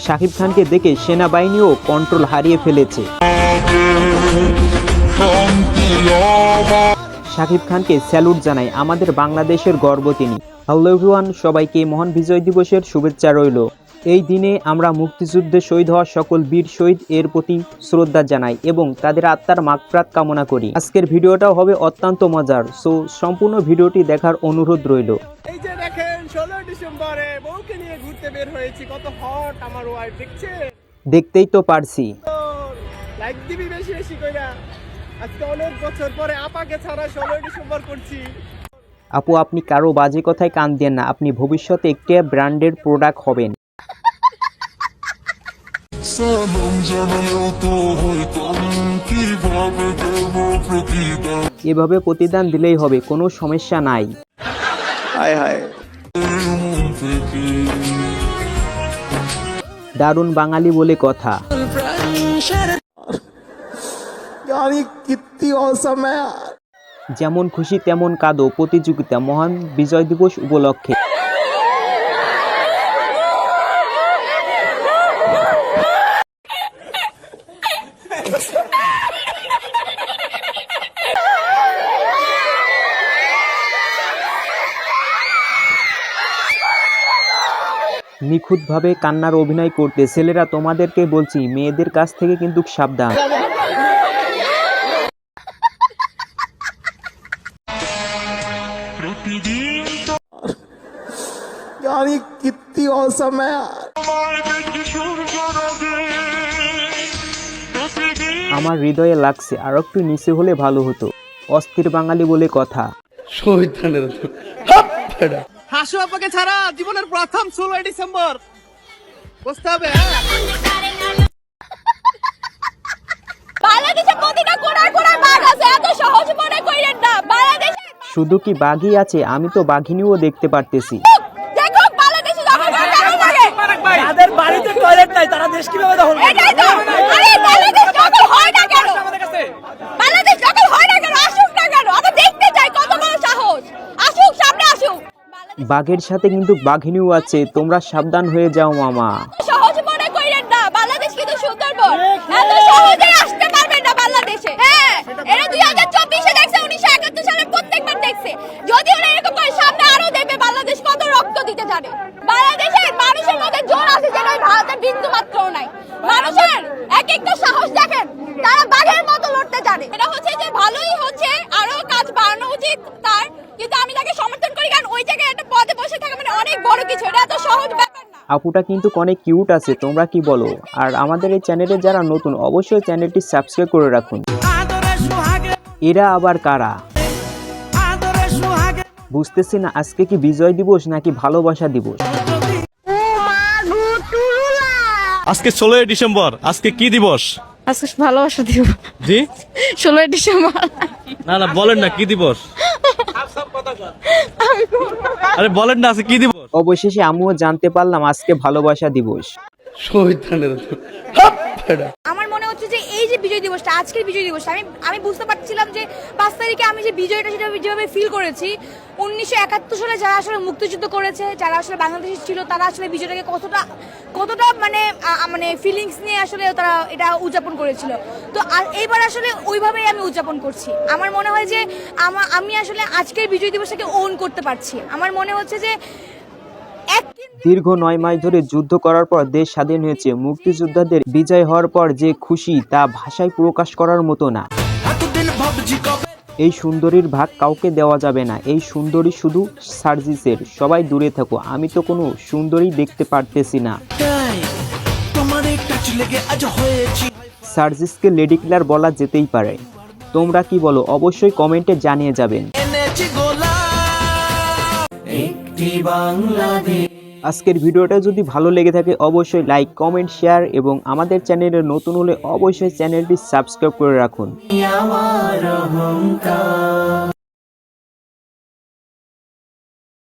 শাকিব খানকে দেখে সেনাবাহিনীও কন্ট্রোল হারিয়ে ফেলেছে। শাকিব খানকে স্যালুট জানাই, আমাদের বাংলাদেশের গর্ব তিনি। হ্যালো এভরিওয়ান, সবাইকে মহান বিজয় দিবসের শুভেচ্ছা রইল। এই দিনে আমরা মুক্তিযুদ্ধে শহীদ হওয়া সকল বীর শহীদ এর প্রতি শ্রদ্ধা জানাই এবং তাদের আত্মার মাগফিরাত কামনা করি। আজকের ভিডিওটাও হবে অত্যন্ত মজার, সো সম্পূর্ণ ভিডিওটি দেখার অনুরোধ রইল। এই যে দেখেন 16 ডিসেম্বরে বউকে নিয়ে ঘুরতে বের হয়েছি, কত হট আমার ওয়াইফ, দেখছে? দেখতেই তো পারছি। লাইক দিবি বেশি বেশি কইরা। আজকে অনেক বছর পরে আপাকে ছাড়া 16 ডিসেম্বর করছি। আপু, আপনি কারো বাজে কথায় কান দেন না, আপনি ভবিষ্যতে একটি ব্র্যান্ডের প্রোডাক্ট হবেন। এভাবে প্রতিদান দিলেই হবে, কোনো সমস্যা নাই। দারুণ বাঙালি বলে কথা। যেমন খুশি তেমন কাঁদো প্রতিযোগিতা মহান বিজয় দিবস উপলক্ষে। নিখুঁতভাবে কান্নার অভিনয় করতে। ছেলেরা, তোমাদেরকে বলছি, মেয়েদের কাছ থেকে কিন্তু সাবধান। আমার হৃদয়ে লাগছে, আর একটু নিচে হলে ভালো হতো। অস্থির বাঙালি বলে কথা। হাসু আপাকে ছাড়া জীবনের প্রথম 16 ডিসেম্বর বুঝতে হবে। শুধু কি বাঘই আছে, আমি তো বাঘিনীও দেখতে পারতেছি। বাঘের সাথে কিন্তু বাঘিনীও আছে, তোমরা সাবধান হয়ে যাও মামা। আপুটা কিন্তু অনেক কিউট আছে, তোমরা কি বলো? আর আমাদের এই চ্যানেলে যারা নতুন, অবশ্যই চ্যানেলটি সাবস্ক্রাইব করে রাখুন। এরা আবার কারা বুঝতেছি না, আজকে কি বিজয় দিবস নাকি ভালোবাসা দিবস? আজকে 16 ডিসেম্বর, আজকে কি দিবস? আজকে ভালোবাসা দিবস। জি 16 ডিসেম্বর। না বলেন না কি দিবস। আরে বলেন না আজকে কি দিবস। অবশেষে আমিও জানতে পারলাম আজকে ভালোবাসা দিবস। আমার মনে হচ্ছে যে এই যে বিজয় দিবসটা, আজকের বিজয় দিবসটা, আমি বুঝতে পারছিলাম যে 5 তারিখে আমি যে বিজয়টা সেটা যেভাবে ফিল করেছি, 1971 সালে যারা আসলে মুক্তিযুদ্ধ করেছে, যারা আসলে বাংলাদেশে ছিল, তারা আসলে বিজয়টাকে কতটা মানে ফিলিংস নিয়ে আসলে তারা এটা উদযাপন করেছিল। তো এইবার আসলে ওইভাবেই আমি উদযাপন করছি। আমার মনে হয় যে আমি আসলে আজকের বিজয় দিবসটাকে ওন করতে পারছি। আমার মনে হচ্ছে যে দীর্ঘ 9 মাস ধরে যুদ্ধ করার পর দেশ স্বাধীন হয়েছে। মুক্তিযোদ্ধাদের বিজয় হওয়ার পর যে খুশি, তা ভাষায় প্রকাশ করার মতো না। এই সুন্দরীর ভাগ কাউকে দেওয়া যাবে না। এই সুন্দরী শুধু সার্জিসের। সবাই দূরে থাকো, আমি তো কোনো সুন্দরী দেখতে পারতেছি না। সার্জিসকে লেডি কিলার বলা যেতেই পারে। তোমরা কি বলো? অবশ্যই কমেন্টে জানিয়ে যাবেন। আজকের ভিডিওটা যদি ভালো লেগে থাকে অবশ্যই লাইক, কমেন্ট, শেয়ার এবং আমাদের চ্যানেলে নতুন হলে অবশ্যই চ্যানেলটি সাবস্ক্রাইব করে রাখুন।